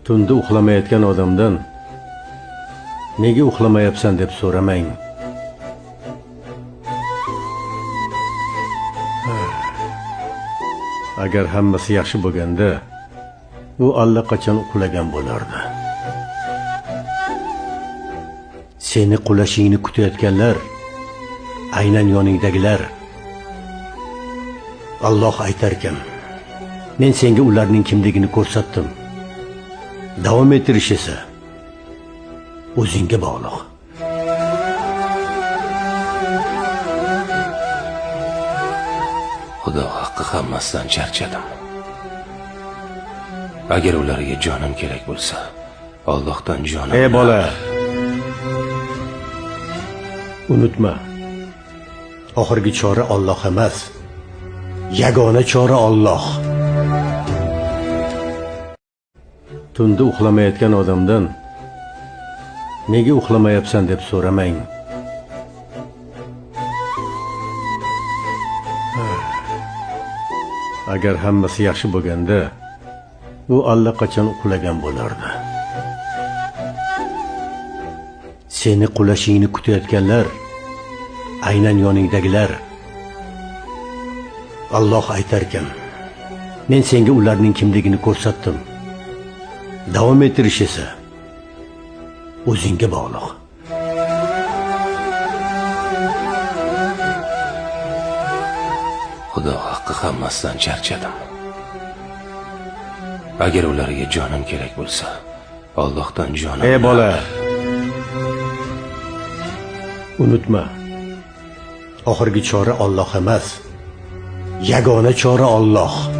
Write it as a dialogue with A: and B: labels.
A: Tunda uxlamayotgan odamdan nega uxlamayapsan deb so'ramang. Agar hammasi yaxshi bo'lganda, u allaqachon uxlagan bo'lardi. Seni qulashingni kutayotganlar aynan yoningdagilar. Alloh aytarkan, men senga ularning kimligini ko'rsatdim. Davom ettirish esa o'zingga bog'liq.
B: Xudo haqqi hammasidan charchadim. Agar ularga jonim kerak bo'lsa, Allohdan jonim.
A: Ey bola, unutma. Oxirgi chora Alloh emas, yagona chora Alloh. Tunda uxlamayotgan odamdan nega uxlamayapsan deb so'ramang. Agar hammasi yaxshi bo'lganda, u allaqachon uxlagan bo'lardi. Seni qulashingni kutayotganlar aynan yoningdagilar. Alloh aytarkan, men senga ularning kimligini ko'rsatdim. Davom ettirish esa o'zingga bog'liq.
B: Xudo haqqi hammasidan charchadim. Agar ularga jonim kerak bo'lsa, Allohdan jonim.
A: Ey bola, unutma. Oxirgi chora Alloh emas, yagona chora Alloh.